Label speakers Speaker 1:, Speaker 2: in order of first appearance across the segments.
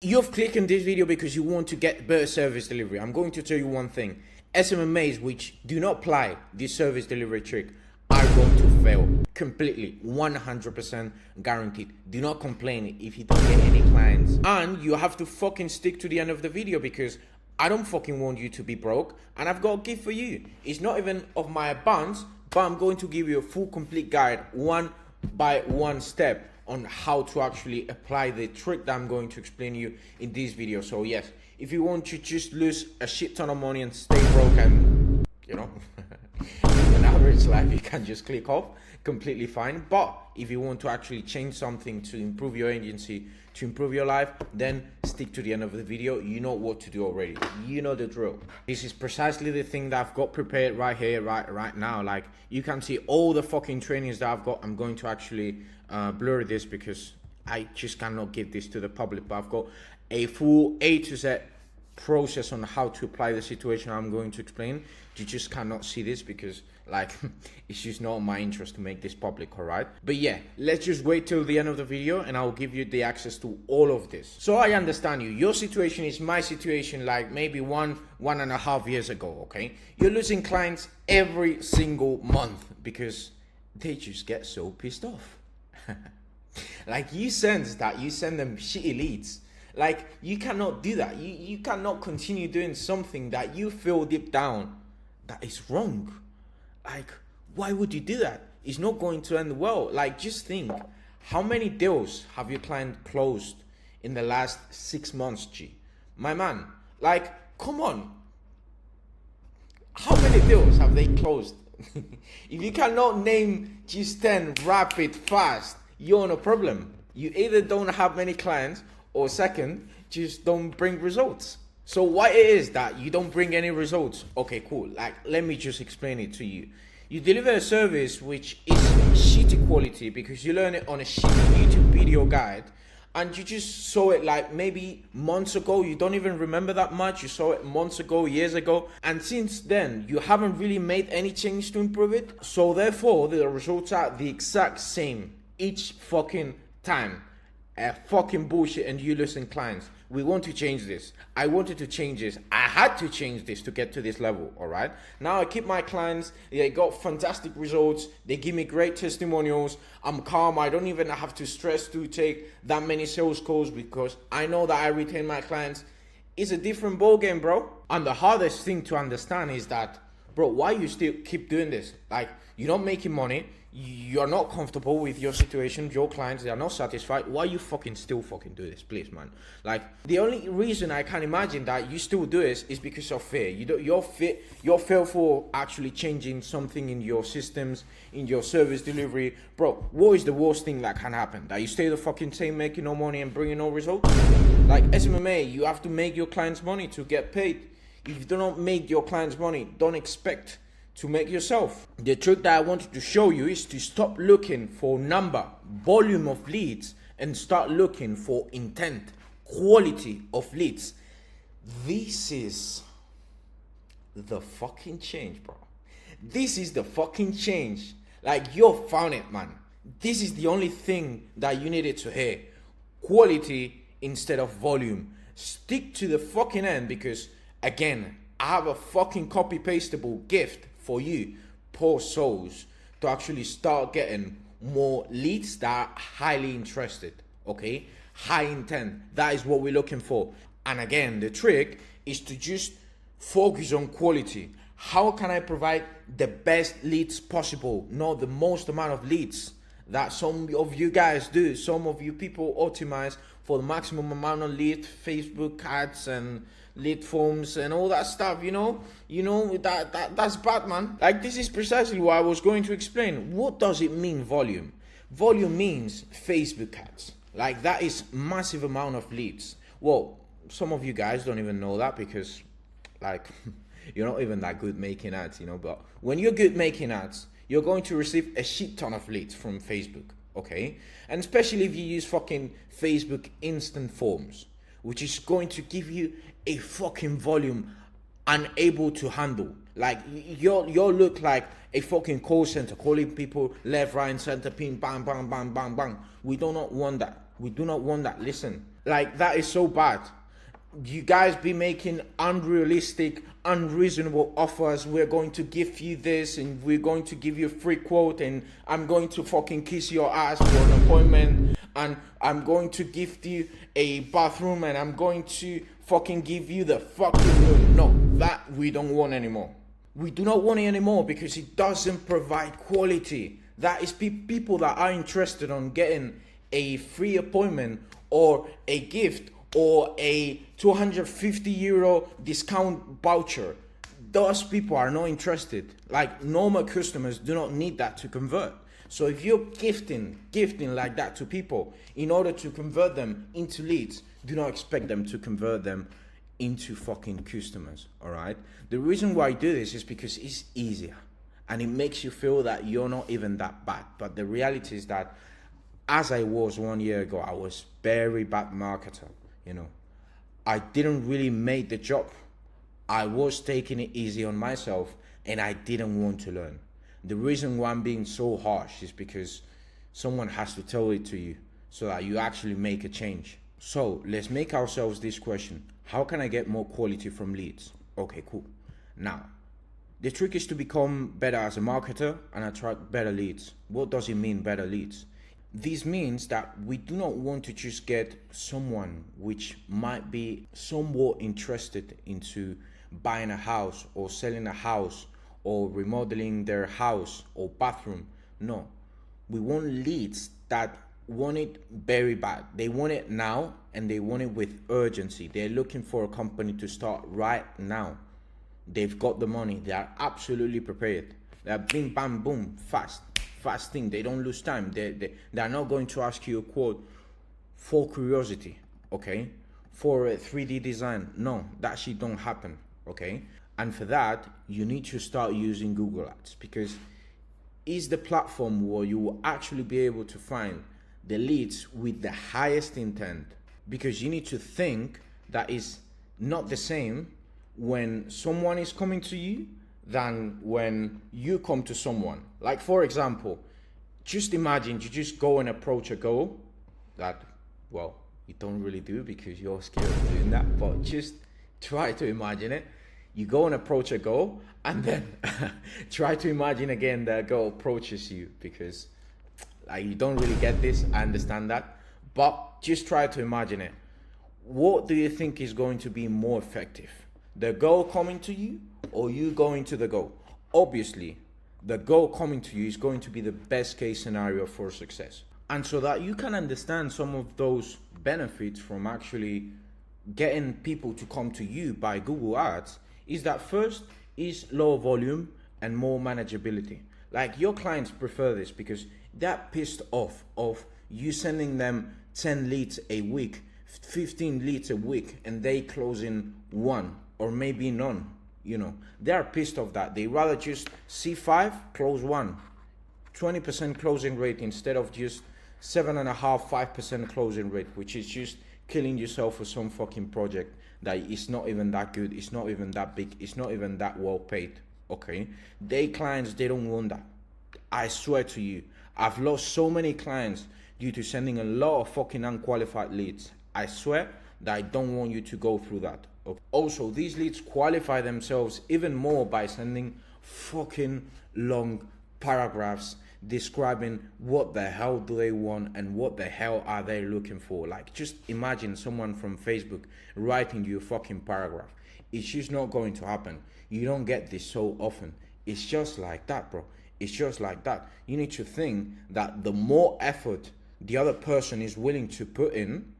Speaker 1: You've clicked on this video because you want to get better service delivery. I'm going to tell you one thing. SMMAs which do not apply this service delivery trick are going to fail completely, 100% guaranteed. Do not complain if you don't get any clients. And you have to fucking stick to the end of the video because I don't fucking want you to be broke, and I've got a gift for you. It's not even of my abundance, but I'm going to give you a full complete guide, one by one step, on how to actually apply the trick that I'm going to explain to you in this video. So yes, if you want to just lose a shit ton of money and stay broke and, you know, live an average life, you can just click off, completely fine. But if you want to actually change something to improve your agency, to improve your life, then stick to the end of the video. You know what to do already. You know the drill. This is precisely the thing that I've got prepared right here, right now. Like, you can see all the fucking trainings that I've got. I'm going to actually blur this because I just cannot give this to the public, but I've got a full A to Z process on how to apply the situation I'm going to explain. You just cannot see this because, like, it's just not my interest to make this public, all right? But yeah, let's just wait till the end of the video and I'll give you the access to all of this. So I understand you. Your situation is my situation, like maybe one and a half years ago, okay? You're losing clients every single month because they just get so pissed off. Like, you sense that you send them shitty leads. Like, you cannot do that. You cannot continue doing something that you feel deep down that is wrong. Like, why would you do that? It's not going to end well. Like, just think, how many deals have your client closed in the last 6 months, G? My man, like, come on. How many deals have they closed? If you cannot name just 10 rapid, fast, you're on a problem. You either don't have many clients, or second, just don't bring results. So why it is that you don't bring any results? Okay, cool. Like, let me just explain it to you. You deliver a service which is shitty quality because you learn it on a shitty YouTube video guide, and you just saw it like maybe months ago. You don't even remember that much. You saw it months ago, years ago, and since then you haven't really made any change to improve it. So therefore the results are the exact same each fucking time. Fucking bullshit, and you losing clients. We want to change this. I wanted to change this. I had to change this to get to this level, all right? Now I keep my clients. They got fantastic results. They give me great testimonials. I'm calm. I don't even have to stress to take that many sales calls because I know that I retain my clients. It's a different ballgame, bro. And the hardest thing to understand is that, bro, why you still keep doing this? Like, you're not making money. You're not comfortable with your situation. Your clients, they are not satisfied. Why you still do this, please, man? Like, the only reason I can imagine that you still do this is because of fear. You're fear for actually changing something in your systems, in your service delivery. Bro, what is the worst thing that can happen? That you stay the fucking same, making no money and bringing no results? Like SMMA, you have to make your clients money to get paid. If you do not make your clients money, don't expect to make yourself. The trick that I wanted to show you is to stop looking for volume of leads, and start looking for intent, quality of leads. This is the fucking change, bro. This is the fucking change. Like, you found it, man. This is the only thing that you needed to hear. Quality instead of volume. Stick to the fucking end because, again, I have a fucking copy-pastable gift for you, poor souls, to actually start getting more leads that are highly interested, okay? High intent, that is what we're looking for. And again, the trick is to just focus on quality. How can I provide the best leads possible, not the most amount of leads that some of you guys do? Some of you people optimize for the maximum amount of leads, Facebook ads and lead forms and all that stuff, you know that's bad, man. Like, this is precisely what I was going to explain. What does it mean, volume? Volume means Facebook ads. Like, that is massive amount of leads. Well, some of you guys don't even know that because, like, you're not even that good making ads, but when you're good making ads, you're going to receive a shit ton of leads from Facebook, okay? And especially if you use fucking Facebook instant forms, which is going to give you a fucking volume unable to handle. Like, you'll look like a fucking call center, calling people left, right, and center, ping, bang, bang, bang, bang, bang. We do not want that. We do not want that. Listen, Like, that is so bad. You guys be making unrealistic, unreasonable offers. We're going to give you this, and we're going to give you a free quote, and I'm going to fucking kiss your ass for an appointment, and I'm going to gift you a bathroom, and I'm going to fucking give you the fucking room. No, that we don't want anymore. We do not want it anymore because it doesn't provide quality. That is people that are interested on getting a free appointment or a gift or a 250 euro discount voucher. Those people are not interested. Like, normal customers do not need that to convert. So if you're gifting like that to people in order to convert them into leads, do not expect them to convert them into fucking customers. All right. The reason why I do this is because it's easier and it makes you feel that you're not even that bad. But the reality is that, as I was 1 year ago, I was very bad marketer. You know, I didn't really make the job. I was taking it easy on myself, and I didn't want to learn. The reason why I'm being so harsh is because someone has to tell it to you so that you actually make a change. So let's make ourselves this question: how can I get more quality from leads? Okay, cool. Now, the trick is to become better as a marketer and attract better leads. What does it mean, better leads? This means that we do not want to just get someone which might be somewhat interested into buying a house or selling a house or remodeling their house or bathroom. No, we want leads that want it very bad. They want it now, and they want it with urgency. They're looking for a company to start right now. They've got the money. They are absolutely prepared. They're bing, bam, boom, fast thing. They don't lose time. They're not going to ask you a quote for curiosity, okay? For a 3D design. No, that shit don't happen, okay? And for that, you need to start using Google Ads, because it's the platform where you will actually be able to find the leads with the highest intent. Because you need to think that is not the same when someone is coming to you than when you come to someone. Like, for example, just imagine you just go and approach a girl that, well, you don't really do because you're scared of doing that, but just try to imagine it. You go and approach a girl, and then try to imagine again that a girl approaches you, because like, you don't really get this, I understand that, but just try to imagine it. What do you think is going to be more effective? The girl coming to you or you going to the girl? Obviously, the girl coming to you is going to be the best case scenario for success. And so that you can understand some of those benefits from actually getting people to come to you by Google Ads, is that first is lower volume and more manageability. Like, your clients prefer this because they're pissed off of you sending them 10 leads a week, 15 leads a week, and they closing one or maybe none. You know, they're pissed off that. They rather just see 5, close 1, 20% closing rate instead of just 7.5%, 5% closing rate, which is just killing yourself for some fucking project that is not even that good, it's not even that big, it's not even that well paid. Okay, clients, they don't want that. I swear to you, I've lost so many clients due to sending a lot of fucking unqualified leads. I swear that I don't want you to go through that. Okay. Also, these leads qualify themselves even more by sending fucking long paragraphs describing what the hell do they want and what the hell are they looking for. Like, just imagine someone from Facebook writing you a fucking paragraph. It's just not going to happen. You don't get this so often. It's just like that, bro. It's just like that. You need to think that the more effort the other person is willing to put in,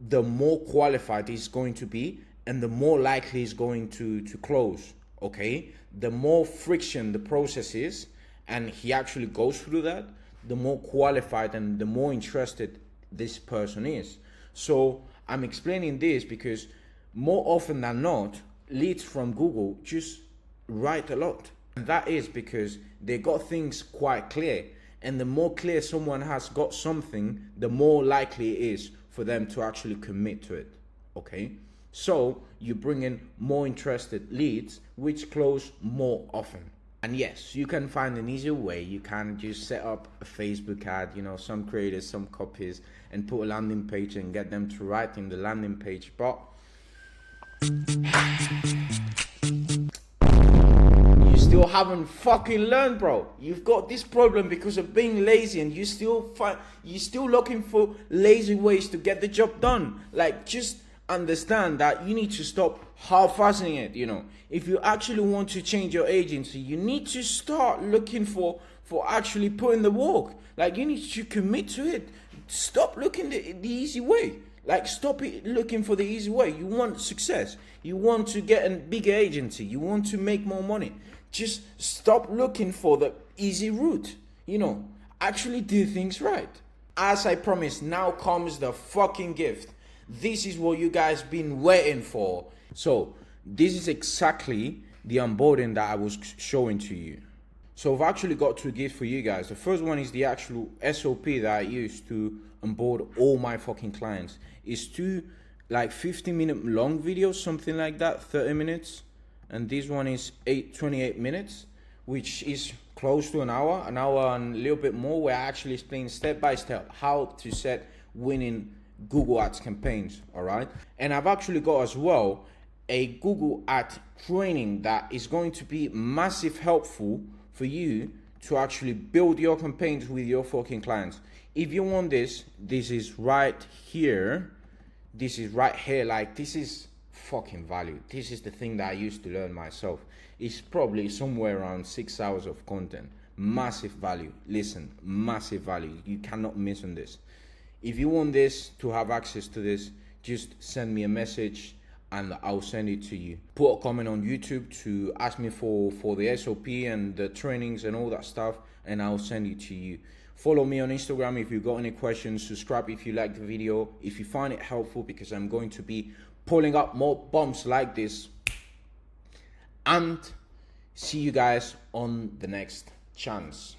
Speaker 1: the more qualified he's going to be, and the more likely he's going to close. Okay, the more friction the process is, and he actually goes through that, the more qualified and the more interested this person is. So I'm explaining this because more often than not, leads from Google just write a lot. And that is because they got things quite clear. And the more clear someone has got something, the more likely it is for them to actually commit to it. Okay? So you bring in more interested leads, which close more often. And yes, you can find an easier way. You can just set up a Facebook ad, you know, some creators, some copies, and put a landing page and get them to write in the landing page. But you still haven't fucking learned, bro. You've got this problem because of being lazy, and you're still looking for lazy ways to get the job done. Like, just understand that you need to stop half-assing it. You know, if you actually want to change your agency, you need to start looking for actually putting the work. Like, you need to commit to it. Stop looking the easy way. Like, stop looking for the easy way. You want success. You want to get a bigger agency. You want to make more money. Just stop looking for the easy route. You know, actually do things right. As I promised, now comes the fucking gift. This is what you guys been waiting for. So this is exactly the onboarding that I was showing to you. So I've actually got two gifts for you guys. The first one is the actual SOP that I use to onboard all my fucking clients. It's two like 15-minute long videos, something like that, 30 minutes. And this one is 28 minutes, which is close to an hour and a little bit more, where I actually explain step by step how to set winning Google Ads campaigns. All right. And I've actually got as well a Google Ad training that is going to be massive helpful for you to actually build your campaigns with your fucking clients. If you want this is right here. This is right here. Like, this is fucking value. This is the thing that I used to learn myself. It's probably somewhere around 6 hours of content. Massive value. Listen, massive value. You cannot miss on this. If you want this, to have access to this, just send me a message and I'll send it to you. Put a comment on YouTube to ask me for the SOP and the trainings and all that stuff, and I'll send it to you. Follow me on Instagram if you've got any questions. Subscribe if you like the video, if you find it helpful, because I'm going to be pulling up more bombs like this. And see you guys on the next chance.